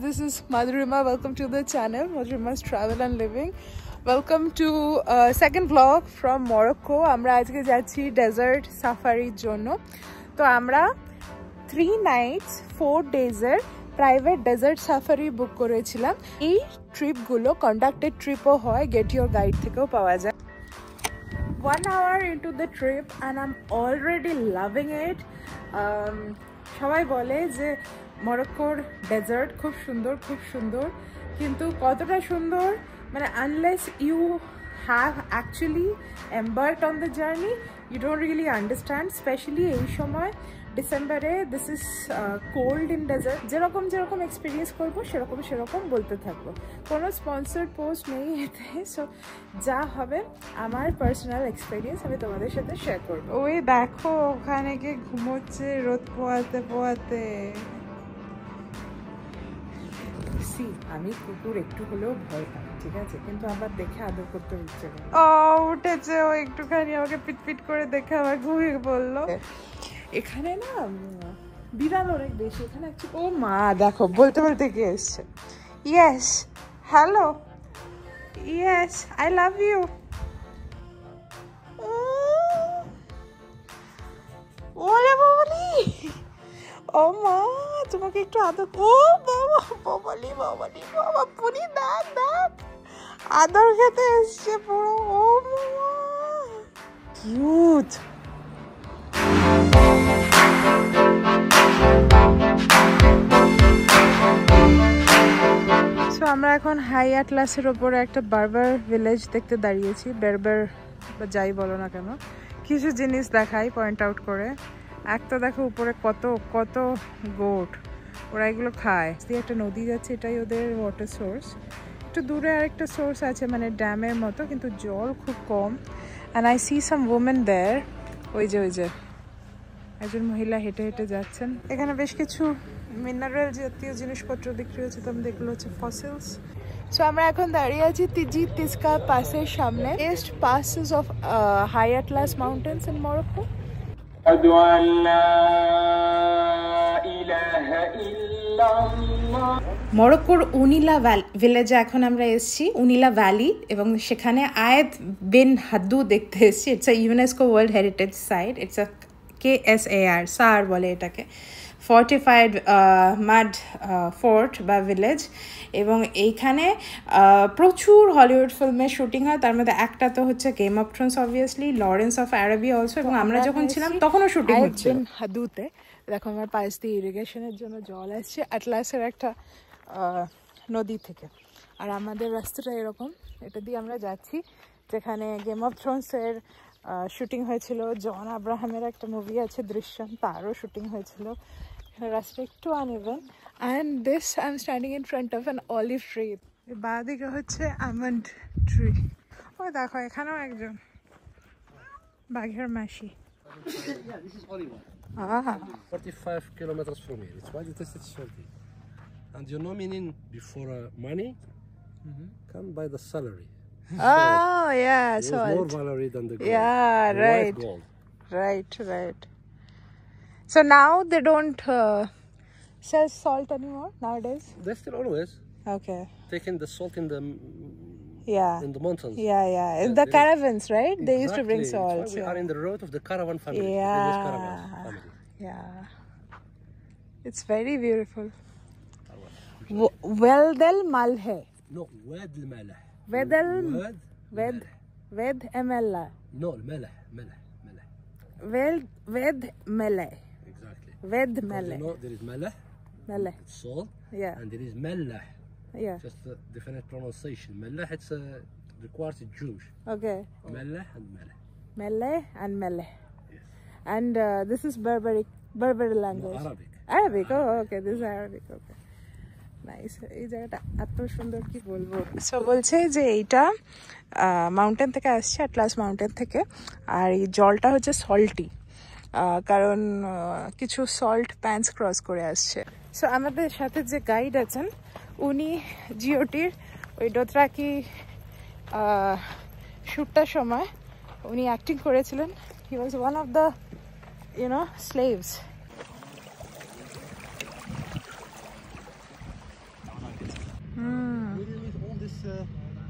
this is Madhurima. Welcome to the channel, Madhurima's Travel and Living. Welcome to second vlog from Morocco. আমরা আজকে যাচ্ছি dessert সাফারির জন্য। তো আমরা 3 nights 4 days এর প্রাইভেট ডেজার্ট সাফারি বুক করেছিলাম। এই ট্রিপগুলো কন্ডাক্টেড ট্রিপও হয়, গেট ইউর গাইড থেকেও পাওয়া যায়। 1 hour into the trip and I'm already loving it. সবাই বলে যে মরক্কোর ডেজার্ট খুব সুন্দর, কিন্তু কতটা সুন্দর মানে unless you have actually embarked on the journey you don't really understand, specially এই সময় ডিসেম্বরে। This is cold in desert. যেরকম এক্সপিরিয়েন্স করবো সেরকম বলতে থাকবো। কোনো স্পন্সর্ড পোস্ট নেই এতে, সো যা হবে আমার পার্সোনাল এক্সপিরিয়েন্স আমি তোমাদের সাথে শেয়ার করবো। ওই দেখো ওখানে গিয়ে ঘুমোচ্ছে রোদ পোয়াতে। আমি কুকুর একটু হলেও ভয় পাই, ঠিক আছে, কিন্তু আবার দেখে আদর করতে হচ্ছে। উঠেছে ও একটুখানি, আমাকে পিট করে দেখে আবার ঘুমিয়ে বললো। এখানে না বিড়াল অনেক বেশি এখানে। ও মা দেখো বলতে কি এসছে। Yes hello, yes I love you. ওরে বাবালি, ও মা তোমাকে একটু আদর। ও বাবালি বাবা পুরি দেখ আদর খেতে এসছে পুরো। ও মামা কিউট। সো আমরা এখন হাই অ্যাটলাসের ওপরে একটা বারবার ভিলেজ দেখতে দাঁড়িয়েছি। বেরবার বা যাই বলো না কেন, কিছু জিনিস দেখাই পয়েন্ট আউট করে। একটা দেখো উপরে কত গোট, ওরা এগুলো খায়। একটা নদী যাচ্ছে, এটাই ওদের ওয়াটার সোর্স। একটু দূরে আরেকটা সোর্স আছে মানে ড্যামের মতো, কিন্তু জল খুব কম। And I see some women there. ওই যে একজন মহিলা হেঁটে যাচ্ছেন। এখানে বেশ কিছু মিনারেল জাতীয় জিনিসপত্র বিক্রি হচ্ছে। তো আমাদের এগুলো হচ্ছে ফসিলস। সো আমরা এখন দাঁড়িয়ে আছি তিজি তিস্কা পাসের সামনে। Best passes of High Atlas Mountains in Morocco. মরক্কোর উনিলা ভিলেজে এখন আমরা এসেছি, উনিলা ভ্যালি, এবং সেখানে আয়েদ বিন হাদ্দু দেখতে এসেছি। It's a UNESCO world heritage site. It's a KSAR সার বলে এটাকে, ফর্টিফাইড মাড ফোর্ট বা ভিলেজ। এবং এইখানে প্রচুর হলিউড ফিল্মের শুটিং হয়। তার মধ্যে একটা তো হচ্ছে game of Thrones, obviously, Lawrence of Arabia also. এবং আমরা যখন ছিলাম তখনও শুটিং হচ্ছে। হাদুতে দেখো আমার পাশ দিয়ে ইরিগেশনের জন্য জল আসছে আটলাসের একটা নদী থেকে। আর আমাদের রাস্তাটা এরকম, এটা দিয়ে আমরা যাচ্ছি যেখানে গেম অফ থ্রোনসের শুটিং হয়েছিল। জন আব্রাহামের একটা মুভি আছে দৃশ্যম, তারও শুটিং হয়েছিল। রাস্তা একটু uneven. And this I am standing in front of an olive tree. বাঁ দিকে হচ্ছে আমন্ড ট্রি। ওই দেখো এখানেও একজন বাঘের মাসি। Yeah, this is Oliver. 45 kilometers from here. It's why you tested salty. And you know meaning before money, come by the salary. Oh yeah, so more value than the gold. Yeah, the right. Gold. Right. So now they don't sell salt anymore nowadays. They still always Okay. taking the salt in the in the mountains. Yeah. In the caravans, right? Exactly. They used to bring salt. That's why we are in the road of the caravan family. Yeah. The English caravan family. Yeah. It's very beautiful. Weldel Malhe. No, Wad al-Malah. Ved Emella. No, Malah. Ved Mele. Exactly. Ved Because Mele. you know there is Malah. Mele. It's salt. Yeah. And there is Malah. Yeah. Just a different pronunciation. Malah, it's requires Jewish. Okay. Malah and Malah. Mele and Mele. Yes. And this is Berber language. No, Arabic. Arabic. Oh, okay. This is Arabic. Okay. Nice. এই জায়গাটা এত সুন্দর কি বলবো। So বলছে যে এইটা mountain থেকে আসছে, অ্যাটলাস মাউন্টেন থেকে। আর এই জলটা হচ্ছে সল্টি, কারণ কিছু সল্ট প্যান্স ক্রস করে আসছে। সো আমাদের সাথে যে গাইড আছেন উনি জিওটির ওই ডোথরাকি শ্যুটটার সময় উনি অ্যাক্টিং করেছিলেন। He was one of the slaves.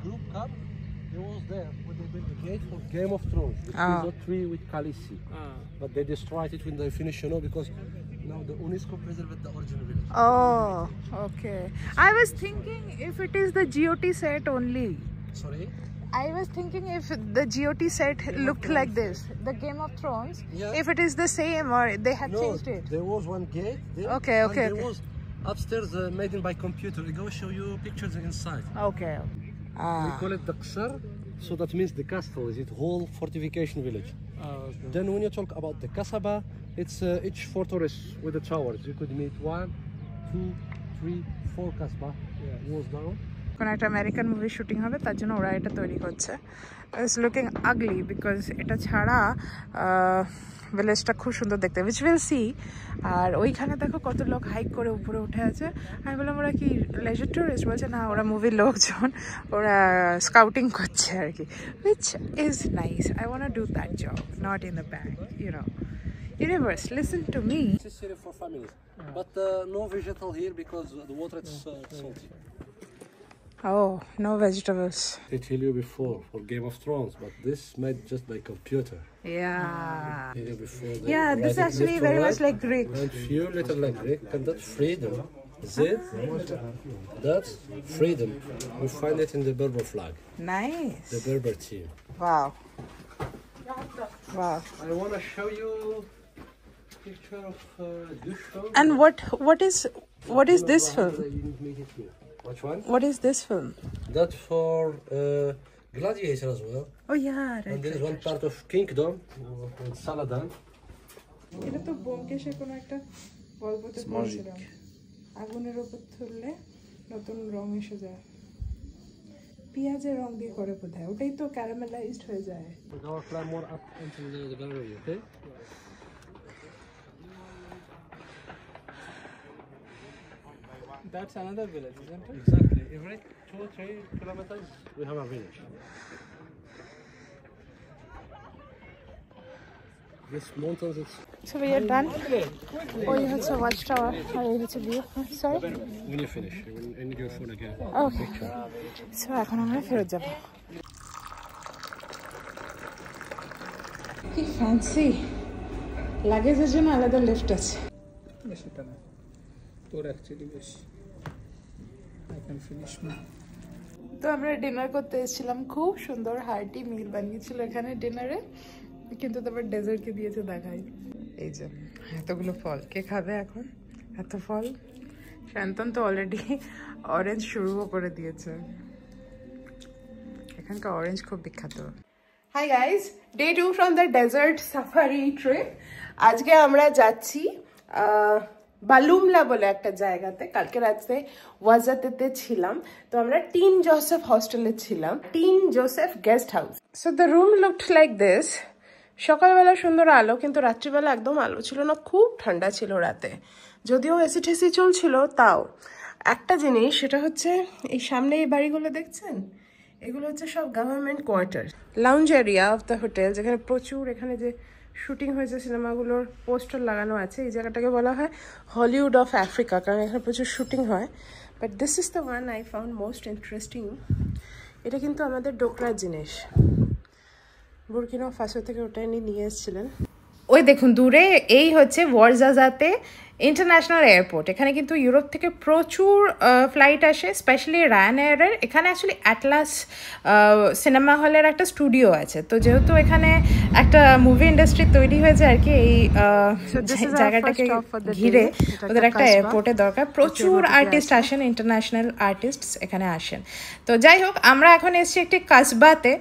group come, they was there when they built the gate for Game of Thrones. It's the tree with Khaleesi. But they destroyed it when they finished, you know, because now the UNESCO preserved the original village. Oh, okay. I was thinking if it is the GOT set only. Sorry? I was thinking if the GOT set looked like this, the Game of Thrones, if it is the same or they have changed it. There was one gate there. Okay, okay. And there was upstairs made in by computer. I go show you pictures inside. Okay. We call it the Qasr, so that means the castle, is it whole fortification village. Okay. Then when you talk about the Kasaba, it's each fortress with the towers. You could meet 1, 2, 3, 4 Kasbah walls down. কোন একটা American movie shooting হবে তার জন্য ওরা এটা তৈরি করছে it's looking ugly because এটা ছাড়া ভিলেজটা খুব সুন্দর দেখতে উইচ উইল সি আর ওইখানে দেখো কত লোক হাইক করে উপরে উঠে আছে আমি বললাম ওরা কি লেজার টুরিস্ট বলছে না ওরা মুভির লোকজন ওরা স্কাউটিং করছে আর কি which is nice I want to do that job not in the bag you know Universe, listen to me. This is for families, but no vegetable here because the water is salty. Oh, no vegetables. I tell you before for Game of Thrones, but this made just by computer. Yeah. Before Yeah, this actually very much like Greek. And few little like Greek, and that's freedom. That's freedom. We find it in the Berber flag. Nice. The Berber team. Wow. Wow. I want to show you picture of Dushko. And what is this film? Which one? What is this film? That for Gladiator as well. Oh yeah, right. And there is one part of Kingdom in Saladin. এটা তো বোমকেশে কোনো একটা গল্পতে পড়ছিলাম আগুনের উপর তুললে নতুন রং এসে যায় পেঁয়াজের রং দিয়ে করে বোধহয় ওটাই তো ক্যারামেলাইজড হয়ে যায় We're going to climb more up until the gallery, okay? That's another village, isn't it? Exactly. Every 2-3 kilometers we have a village. This mountains is... So we are done. Oh, you have to watch tower. Oh, you have to view. Sorry? When you finish, you need your phone again. Okay. So এখন আমরা ফেরত যাব কি fancy লাগেজের জন্য আলাদা lift আছে সেটা না তোর অ্যাকচুয়ালি বেশি আই ক্যান ফিনিশ মি তো আমরা ডিনার করতে এসেছিলাম খুব সুন্দর হার্টি মিল বানিয়েছিল এখানে ডিনারে কিন্তু তারপর ডেজার্টকে দিয়েছে দেখাই এই যে এতগুলো ফল কে খাবে এখন এত ফল শান্তন তো অলরেডি অরেঞ্জ শুরুও করে দিয়েছে এখানকার অরেঞ্জ খুব বিখ্যাত hi guys day 2 from the desert safari trip আজকে আমরা যাচ্ছি বালুমলা বলে একটা জায়গাতে কালকে রাতে ওয়াজাতেতে ছিলাম তো আমরা টিন জোসেফ হস্টেলে ছিলাম tin Joseph guest house so the room looked like this সকালবেলা সুন্দর আলো কিন্তু রাত্রিবেলা একদম আলো ছিল না খুব ঠান্ডা ছিল রাতে যদিও এসি ঠেসি চলছিল তাও একটা জিনিস সেটা হচ্ছে এই সামনে এই বাড়িগুলো দেখছেন এগুলো হচ্ছে সব government quarter lounge area of the hotel যেখানে প্রচুর এখানে যে শুটিং হয়েছে সিনেমাগুলোর পোস্টার লাগানো আছে এই জায়গাটাকে বলা হয় হলিউড অফ আফ্রিকা কারণ এখানে প্রচুর শুটিং হয় but this is the one I found most interesting এটা কিন্তু আমাদের ডোকরার জিনিস বুরকিনা ফাসো থেকে ওটাই নিয়ে এসেছিলেন ওই দেখুন দূরে এই হচ্ছে ওয়ারজাজাতে ইন্টারন্যাশনাল এয়ারপোর্ট এখানে কিন্তু ইউরোপ থেকে প্রচুর ফ্লাইট আসে স্পেশালি রায়ানএয়ারের এখানে অ্যাকচুয়ালি অ্যাটলাস সিনেমা হলের একটা স্টুডিও আছে তো যেহেতু এখানে একটা মুভি ইন্ডাস্ট্রি তৈরি হয়েছে আর কি এই জায়গাটাকে ঘিরে ওদের একটা এয়ারপোর্টের দরকার প্রচুর আর্টিস্ট আসেন ইন্টারন্যাশনাল আর্টিস্ট এখানে আসেন তো যাই হোক আমরা এখন এসেছি একটি কাসবাতে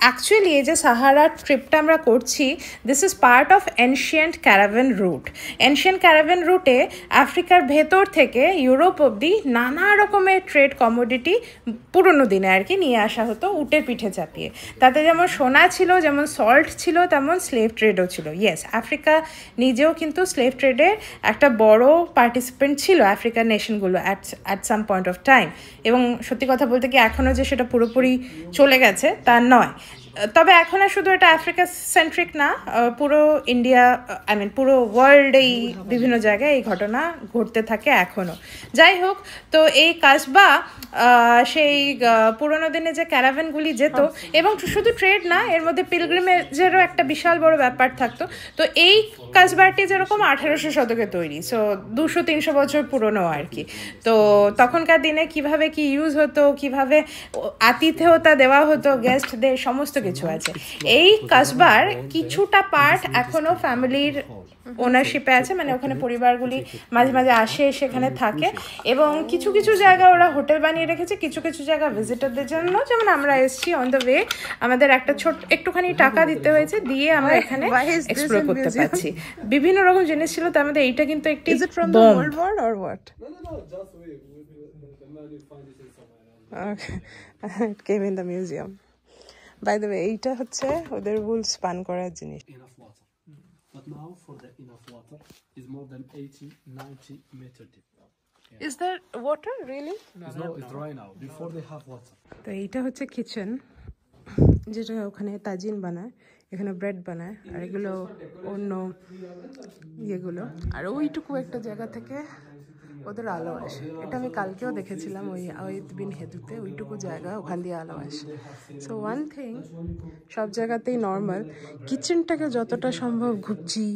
অ্যাকচুয়ালি এই যে সাহারা ট্রিপটা আমরা করছি this is part of ancient caravan route ancient caravan রুটে আফ্রিকার ভেতর থেকে ইউরোপ অবধি নানা রকমের ট্রেড কমোডিটি পুরনো দিনে আর কি নিয়ে আসা হতো উটের পিঠে চাপিয়ে তাতে যেমন সোনা ছিল যেমন সল্ট ছিল তেমন স্লেভ ট্রেডও ছিল ইয়েস আফ্রিকা নিজেও কিন্তু স্লেভ ট্রেডের একটা বড় পার্টিসিপেন্ট ছিল আফ্রিকান নেশনগুলো at some point of time এবং সত্যি কথা বলতে কি এখনও যে সেটা পুরোপুরি চলে গেছে তা নয় তবে এখন আর শুধু এটা আফ্রিকা সেন্ট্রিক না, পুরো ইন্ডিয়া পুরো ওয়ার্ল্ডেই বিভিন্ন জায়গায় এই ঘটনা ঘটতে থাকে এখনও। যাই হোক, তো এই কাসবা সেই পুরোনো দিনে যে ক্যারাভ্যানগুলি যেত, এবং শুধু ট্রেড না, এর মধ্যে পিলগ্রিমেজেরও একটা বিশাল বড় ব্যাপার থাকতো। তো এই কাসবাটি যেরকম 1800 শতকে তৈরি, সো 200-300 বছর পুরনো আর কি। তো তখনকার দিনে কিভাবে কি ইউজ হতো, কিভাবে আতিথেয়তা দেওয়া হতো গেস্টদের, সমস্ত কিছু আছে। এই কাসবার কিছুটা পার্ট এখনো ফ্যামিলির ওনারশিপে আছে, মানে ওখানে পরিবারগুলি মাঝে মাঝে আসে, সেখানে থাকে, এবং কিছু কিছু জায়গা ওরা হোটেল বানিয়ে রেখেছে, কিছু কিছু জায়গা ভিজিটরদের জন্য। যেমন আমরা এসেছি অন দ্য ওয়ে, আমাদের একটা একটুখানি টাকা দিতে হয়েছে, দিয়ে আমরা এখানে এক্সপ্লোর করতে পারছি। বিভিন্ন রকম জিনিস ছিল, তার মধ্যে এইটা কিন্তু একটি World War or what? No, just wait. Maybe find it in somewhere else. Okay. It came in the museum. By the way, এইটা হচ্ছে ওদের wool spun করার জিনিস। Enough water. But now for the enough water is more than 80-90 meter deep. Is there water really? It's dry now. Before they have water. তো এইটা হচ্ছে kitchen, যেটা ওখানে তাজিন বানায়, এখানে ব্রেড বানায়, আর এগুলো অন্য ইয়েগুলো। আর ওইটুকু একটা জায়গা থেকে ওদের আলো আসে। এটা আমি কালকেও দেখেছিলাম ওই আওয়াইদ বিন হেদুতে, ওইটুকু জায়গা ওখান দিয়ে আলো আসে। সো ওয়ান থিং, সব জায়গাতেই নর্মাল, কিচেনটাকে যতটা সম্ভব ঘুপচি,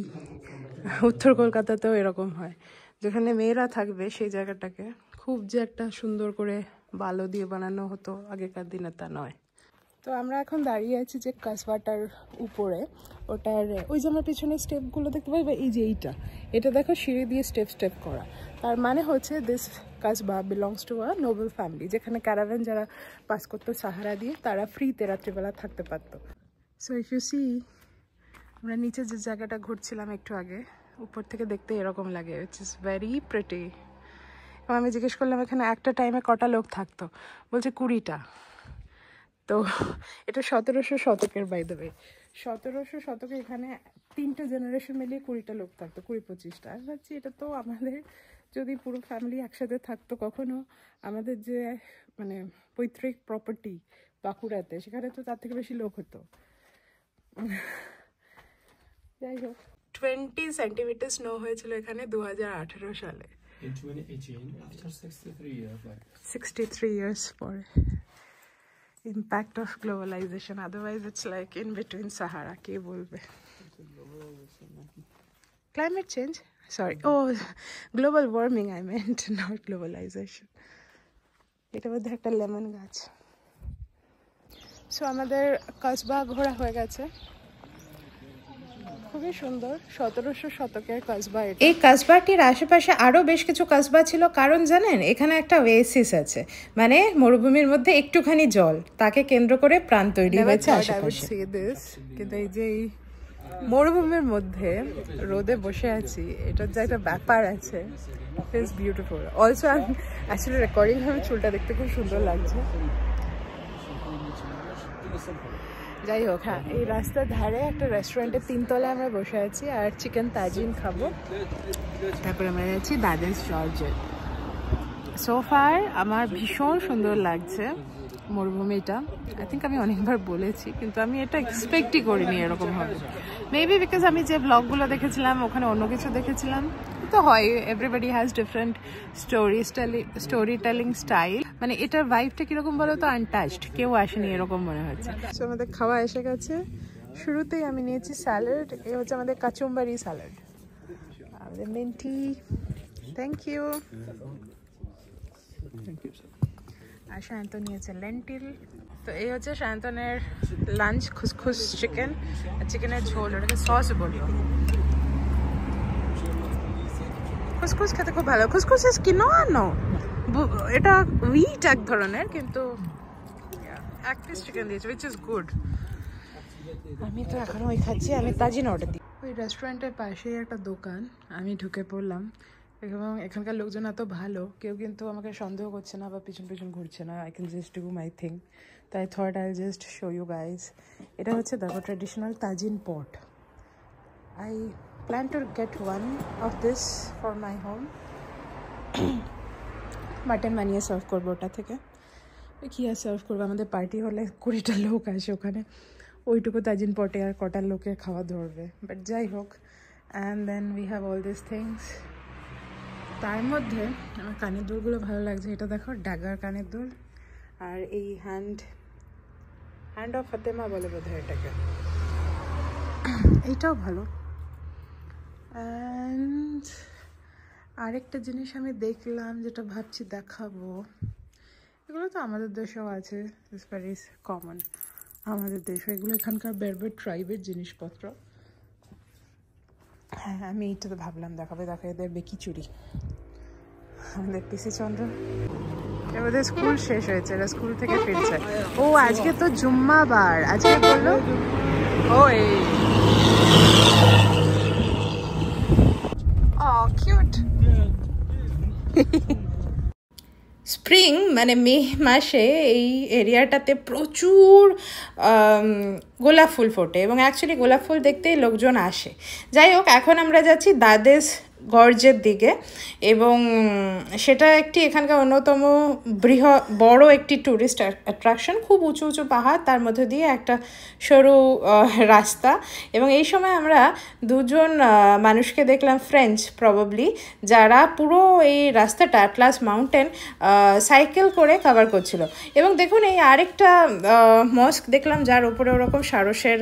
উত্তর কলকাতাতেও এরকম হয়, যেখানে মেয়েরা থাকবে সেই জায়গাটাকে খুব যে একটা সুন্দর করে বালো দিয়ে বানানো হতো আগেকার দিনে, তা নয়। তো আমরা এখন দাঁড়িয়ে আছি যে কাসবাটার উপরে, ওটার ওই যে আমার পিছনে স্টেপগুলো দেখতে পাই, বা এই যে এটা দেখো সিঁড়ি দিয়ে স্টেপ করা। তার মানে হচ্ছে this kasbah belongs to a noble family, যেখানে ক্যারাভ্যান যারা পাস করতো সাহারা দিয়ে, তারা ফ্রিতে রাত্রিবেলা থাকতে পারতো। সো ইফ ইউ সি, আমরা নিচে যে জায়গাটা ঘুরছিলাম একটু আগে, উপর থেকে দেখতে এরকম লাগে, ইটস ইজ ভেরি প্রিটি। এবং আমি জিজ্ঞেস করলাম এখানে একটা টাইমে কটা লোক থাকতো, বলছে 20টা। তো এটা 1700 শতকের, বাই দ্য ওয়ে 1700 শতকে এখানে 3টে জেনারেশন মিলিয়ে 20টা লোক থাকতো, 20-25টা। আমি ভাবছি এটা তো আমাদের যদি পুরো ফ্যামিলি একসাথে থাকতো কখনো, আমাদের যে মানে পৈতৃক প্রপার্টি বাঁকুড়াতে, সেখানে তো তার থেকে বেশি লোক হতো। যাই হোক, 20 সেন্টিমিটার স্নো হয়েছিল এখানে 2018 সালে, In 2018, after 63 years, like 63 years পরে। Impact of globalization, otherwise it's like in between Sahara, কে বলবে? Climate change, sorry, oh global warming I meant, not globalization. এটা বোধহয় একটা লেমন গাছ। সো আমাদের কাসবা ঘোরা হয়ে গেছে, খুবই সুন্দর 1700 শতকের কাসবা। এই কাসবাটির আশেপাশে আরও বেশ কিছু কাসবা ছিল, কারণ জানেন এখানে একটা ওয়েসিস আছে, মানে মরুভূমির মধ্যে একটুখানি জল, তাকে কেন্দ্র করে প্রাণ তৈরি হয়েছে আশেপাশে। কিন্তু এই যে মরুভূমির মধ্যে রোদে বসে আছি, এটার যে একটা ব্যাপার আছে, it's beautiful. Also I am actually recording, আমি চুলটা দেখতে খুব সুন্দর লাগছে। যাই হোক, হ্যাঁ, এই রাস্তার ধারে একটা রেস্টুরেন্টের 3 তলায় আমরা বসে আছি, আর চিকেন তাজিন খাবো। তারপরে আমরা যাচ্ছি দাদেশ জর্জেট। সোফার আমার ভীষণ সুন্দর লাগছে মরুভূমিটা। আই থিঙ্ক আমি অনেকবার বলেছি, কিন্তু আমি এটা এক্সপেক্টই করিনি এরকম হবে। মেবি বিকজ আমি যে ব্লগগুলো দেখেছিলাম ওখানে অন্য কিছু দেখেছিলাম, তো হয়, everybody has different story telling style. মানে এটার ভাইবটা কিরকম বলো তো, আনটাচড, কেউ আসেনি এরকম মনে হচ্ছে। সো আমাদের খাওয়া এসে গেছে। শুরুতেই আমি নিয়েছি স্যালাড, এ হচ্ছে আমাদের কাচুম্বারি স্যালাড, আমাদের মিন্টি, থ্যাংক ইউ। আর সায়ন্তন নিয়েছে লেন্টিল। তো এই হচ্ছে সায়ন্তনের লাঞ্চ, খুসখুস চিকেন আর চিকেনের ঝোল, ওটাকে সস বলি। খুসখুস খেতে খুব ভালো। খুসখুস ইজ কিনোয়া, নো, এটা হুইট এক ধরনের, কিন্তু এক পিস চিকেন দিয়েছে, উইচ ইজ গুড। আমি তো এখনো ওই খাচ্ছি, আমি তাজিন অর্ডার দিই। ওই রেস্টুরেন্টের পাশেই একটা দোকান, আমি ঢুকে পড়লাম, এবং এখানকার লোকজন এত ভালো, কেউ কিন্তু আমাকে সন্দেহ করছে না বা পিছন পিছন ঘুরছে না। I can just do my thing. তো I thought I just show you guys. এটা হচ্ছে দেখো traditional tagine pot. I plan to get one of this for my home. Mutton বানিয়ে সার্ভ করবো ওটা থেকে। কী আর সার্ভ করবো, আমাদের পার্টি হলে 20টা লোক আসে ওখানে, ওইটুকু তাজিন পটে আর কটার লোকের খাওয়া ধরবে, বাট যাই হোক। And then we have all this things. তার মধ্যে আমার কানের দুলগুলো ভালো লাগছে। এটা দেখো ডাগার কানের দুল, আর এই হ্যান্ড অফ ফাতেমা বলে বোধ হয় এটাকে, এইটাও ভালো। অ্যান্ড আরেকটা জিনিস আমি দেখলাম যেটা ভাবছি দেখাবো, এগুলো তো আমাদের দেশেও আছে, দিস ভেরি কমন আমাদের দেশে, এগুলো এখানকার বেরবের ট্রাইবের জিনিসপত্র। হ্যাঁ, আমি এইটা তো ভাবলাম দেখাবে, দেখা এদের বেকি চুরি। আমাদের পিসি চন্দ্র এবার স্কুল শেষ হয়েছে, এরা স্কুল থেকে ফিরছে। ও আজকে তো জুম্মাবার, আজকে বললো ও এই কিউট। স্প্রিং মানে মে মাসে এই এরিয়াটাতে প্রচুর গোলাপ ফুল ফোটে, এবং অ্যাকচুয়ালি গোলাপ ফুল দেখতেই লোকজন আসে। যাই হোক, এখন আমরা যাচ্ছি দাদেস গর্জের দিকে, এবং সেটা একটি এখানকার অন্যতম বড় একটি ট্যুরিস্ট অ্যাট্রাকশন। খুব উঁচু উঁচু পাহাড়, তার মধ্যে দিয়ে একটা সরু রাস্তা, এবং এই সময় আমরা দুজন মানুষকে দেখলাম, ফ্রেঞ্চ প্রবাবলি, যারা পুরো এই রাস্তাটা অ্যাটলাস মাউন্টেন সাইকেল করে কভার করছিল। এবং দেখুন এই আরেকটা মস্ক দেখলাম যার উপরে ওরকম সারসের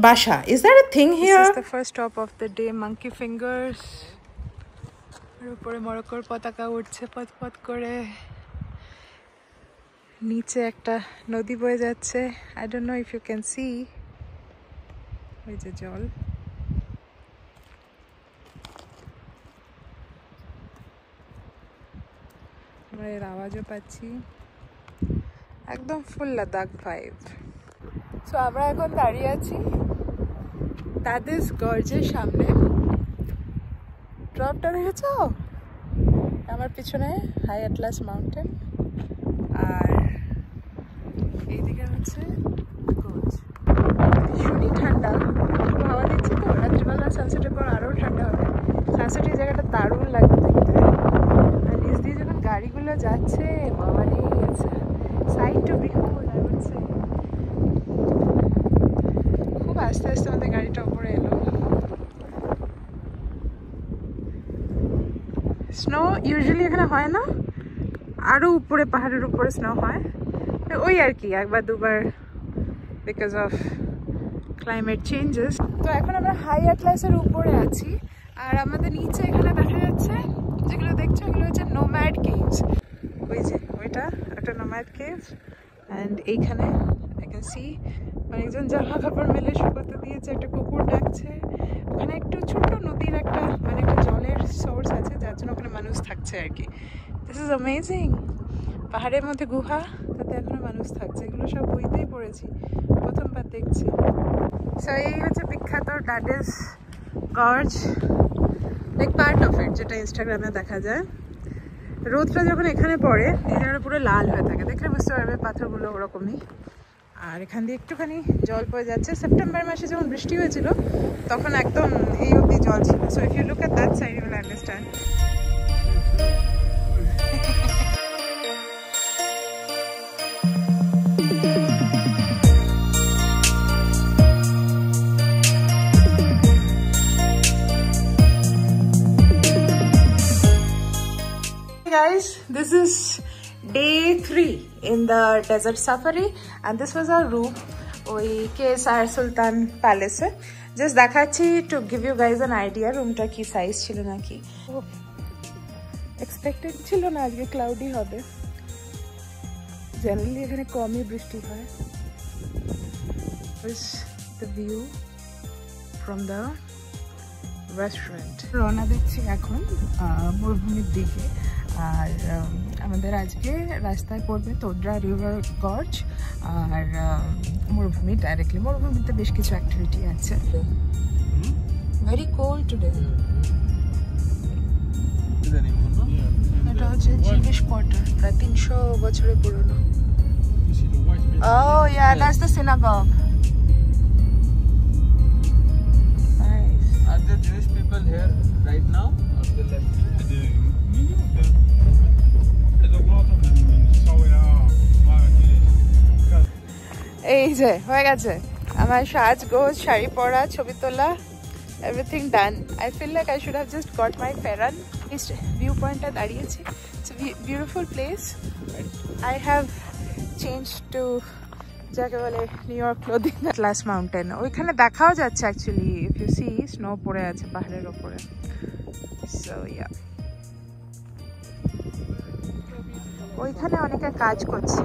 Basha. Is that a thing here? This is the first stop of the day, Monkey Fingers. আর উপরে মরক্কোর পতাকা উঠছে পথ পথ করে, নিচে একটা নদী বয়ে যাচ্ছে। I don't know if you can see. ওই যে জল, আমরা এর আওয়াজও পাচ্ছি, একদম ফুল লাদাখ ভাইব। সো আমরা এখন দাঁড়িয়ে আছি দাদেস গর্জের সামনে। ড্রপটা দেখেছো আমার পিছনে, হাই অ্যাটলাস মাউন্টেন, আর এইদিকে হচ্ছে গর্জ। ভীষণই ঠান্ডা, হাওয়া দিচ্ছে তো, রাত্রিবেলা সানসেটের পর আরও ঠান্ডা হবে। সানসেট এই জায়গাটা দারুণ লাগবে দেখতে। আর নিচ দিয়ে যখন গাড়িগুলো যাচ্ছে, বাবারে, সাইড টু বিহুল, আই উড সে। খুব আস্তে আস্তে আমাদের গাড়িটা উপরে এলো। স্নো ইউজুয়ালি এখানে হয় না, আরও উপরে পাহাড়ের উপরে স্নো হয়, ওই আর কি একবার দুবার, বিকজ অফ ক্লাইমেট চেঞ্জেস। তো এখন আমরা হাই অ্যাটলাসের উপরে আছি, আর আমাদের নিচে এখানে দেখা যাচ্ছে যেগুলো দেখছো এগুলো হচ্ছে নোম্যাড কেভস। ওই যে ওইটা একটা নোম্যাড কেভ, অ্যান্ড এইখানে আই ক্যান সি অনেকজন জামা কাপড় মেলে শুকোতে দিয়েছে, একটা কুকুর ডাকছে। ওখানে একটু ছোট্ট নদীর একটা মানে একটা জলের সোর্স আছে, যার জন্য ওখানে মানুষ থাকছে আর কি। This is amazing. পাহাড়ের মধ্যে গুহা, তাতে এখনো মানুষ থাকছে। এগুলো সব বইতেই পড়েছি, প্রথমবার দেখছি। সো এই হচ্ছে বিখ্যাত Dades gorge, like part of it, যেটা ইনস্টাগ্রামে দেখা যায়। রোদটা যখন এখানে পড়ে এই জায়গাটা পুরো লাল হয়ে থাকে, দেখলে বুঝতে পারবে পাথরগুলো ওরকমই। আর এখান দিয়ে একটুখানি জল পড়ে যাচ্ছে। সেপ্টেম্বর মাসে যখন বৃষ্টি হয়েছিল তখন একদম এই অবধি জল ছিল। So if you look at that side you will understand. Guys, this is day 3 in the desert safari, and this was our room. ওই KSR Sultan Palace. Just দেখাচ্ছি to give you guys an idea রুমটা কি size ছিল নাকি। Expected ছিল না আজকে cloudy হবে, জেনারেলি এখানে কমই বৃষ্টি হয়। This is the view from the restaurant. রওনা দিচ্ছি এখন মরুভূমির দিকে, আর আমাদের আজকে রাস্তায় পড়বে তোদ্রা রিভার গর্জ আর মরুভূমি ডাইরেক্টলি। মরুভূমিতে বেশ কিছু অ্যাক্টিভিটি আছে। Very cold today. এটা হচ্ছে জিউইশ কোয়ার্টার, প্রায় 300 বছরের পুরনো। Oh yeah, that's the synagogue. Nice. Are there Jewish people here right now or they left? এই যে হয়ে গেছে আমার সাজগোজ, শাড়ি পরা, ছবি তোলা, everything done. I feel like I should have just got my ফেরান। ভিউ পয়েন্টটা দাঁড়িয়েছি, it's a beautiful place. I have change to যাকে বলে New York clothing. Class mountain ওইখানে দেখাও যাচ্ছে actually, if you see snow পড়ে আছে পাহাড়ের ওপরে। সো ইয়া, ওইখানে অনেকে কাজ করছে।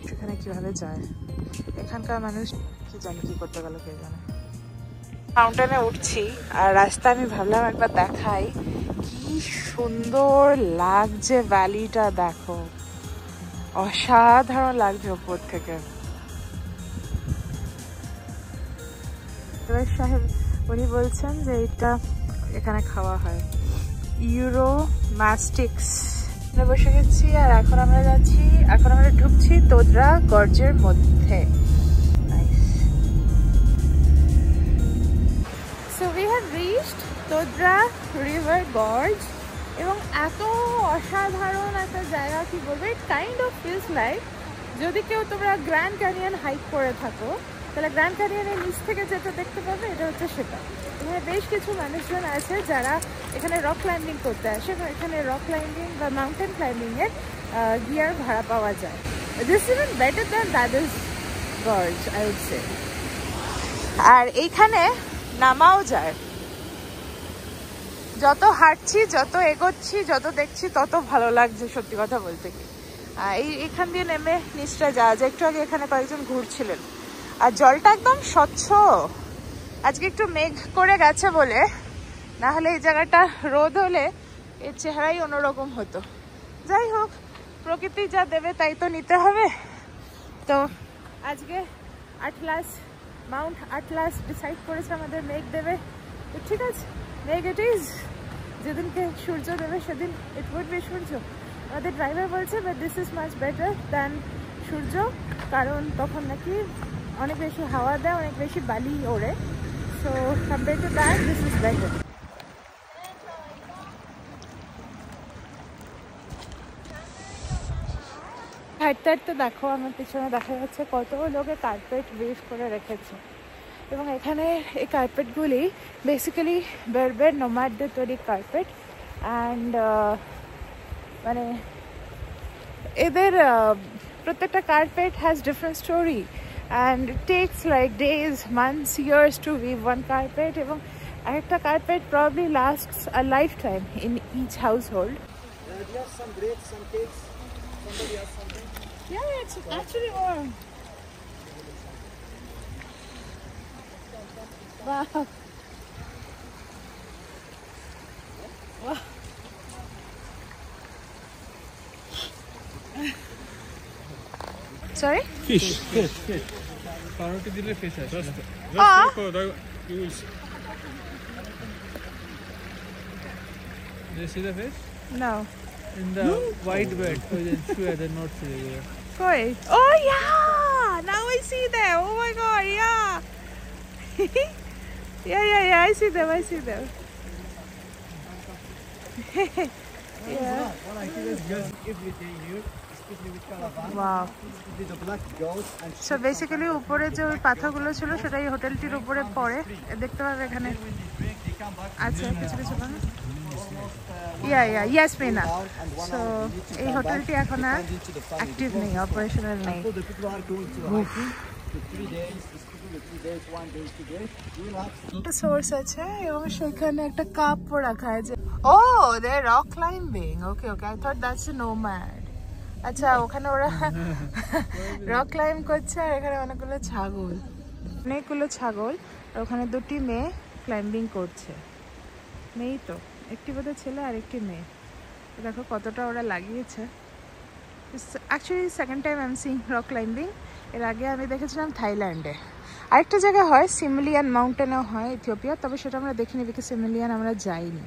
সেখানে কিভাবে যায় এখানকার মানুষ কি জানে কি করতে গেল কে জানে। মাউন্টেনে উঠছি আর রাস্তা আমি ভাবলাম একবার দেখাই, কি সুন্দর লাগছে ভ্যালিটা, দেখো অসাধারণ লাগছে ওপর থেকে। সাহেব উনি বলছেন যে এটা এখানে খাওয়া হয় ইউরো মাস্টিক্স। আমরা বসে গেছি আর এখন আমরা যাচ্ছি, এখন আমরা ঢুকছি তোদরা গর্জের মধ্যে। So we have reached Todra river gorge এবং এত অসাধারণ একটা জায়গা, কি বলবো, it kind of feels like যদি কেউ তোমরা গ্র্যান্ড ক্যানিয়ন হাইক করে থাকো তাহলে গ্র্যান্ড ক্যানিয়নের নিচ থেকে যেটা দেখতে পাবে এটা হচ্ছে সেটা। এখানে বেশ কিছু মানুষজন আছে যারা এখানে রক ক্লাইম্বিং করতে আসে এবং এখানে রক ক্লাইম্বিং বা মাউন্টেন ক্লাইম্বিংয়ের গিয়ার ভাড়া পাওয়া যায়। This is even better than Dades gorge I would say. আর এইখানে নামাও যায়। যত হাঁটছি, যত এগোচ্ছি, যত দেখছি তত ভালো লাগছে সত্যি কথা বলতে কি। এইখান দিয়ে নেমে নিচটা যাওয়া যায়। একটু আগে এখানে কয়েকজন ঘুরছিলেন আর জলটা একদম স্বচ্ছ। আজকে একটু মেঘ করে গেছে বলে, না হলে এই জায়গাটা রোদ হলে এর চেহারাই অন্যরকম হতো। যাই হোক, প্রকৃতি যা দেবে তাই তো নিতে হবে। তো আজকে আটলাস, মাউন্ট আটলাস ডিসাইড করেছে আমাদের মেঘ দেবে। তো ঠিক আছে, মেঘ ইট ইজ। যেদিনকে সূর্য দেবে সেদিন ইট উইড বি সূর্য। আমাদের ড্রাইভার বলছে but this is much better than সূর্য, কারণ তখন নাকি অনেক বেশি হাওয়া দেয়, অনেক বেশি বালি ওড়ে। So compare to that this is better. হাঁটতে হাঁটতে দেখো আমার পিছনে দেখা যাচ্ছে কত লোকে কার্পেট ওয়েভ করে রেখেছে এবং এখানে এই কার্পেটগুলি বেসিক্যালি বেরবের নোম্যাডদের তৈরি কার্পেট। অ্যান্ড মানে এদের প্রত্যেকটা carpet has different story and it takes like days, months, years to weave one carpet. এবং একটা carpet probably lasts a lifetime in each household. Yeah, it's actually warm. Wow. Wow. Sorry? Fish. Paroti dile fish hai. Just you will see. Do you see the fish? No. In the white bed. They're not really. Great. Oh yeah! Now I see them. Oh my god, yeah. yeah. I see them. Yeah. Wow. So basically উপরে যে ওই পাথরগুলো ছিল সেটাই হোটেলটির উপরে পড়ে। দেখতে পাবে এখানে আছে কিছু কিছু না। Yes, Meena. So এই হোটেলটি এখন আর অ্যাক্টিভ নেই, অপারেশনাল নেই। একটা সোর্স আছে এবং সেখানে একটা কাপও রাখা আছে। Oh they rock climbing. Okay, I thought that's a nomad. আচ্ছা, ওখানে ওরা রক ক্লাইম্ব করছে আর এখানে অনেকগুলো ছাগল আর ওখানে দুটি মেয়ে ক্লাইম্বিং করছে। মেয়েই তো, একটি বোধহয় ছেলে আর একটি মেয়ে। দেখো কতটা ওরা লাগিয়েছে। Actually second time I am seeing rock climbing. এর আগে আমি দেখেছিলাম থাইল্যান্ডে। আরেকটা জায়গায় হয়, সিমলিয়ান মাউন্টেনেও হয় ইথিওপিয়া, তবে সেটা আমরা দেখিনি বিকজ সিমলিয়ান আমরা যাইনি।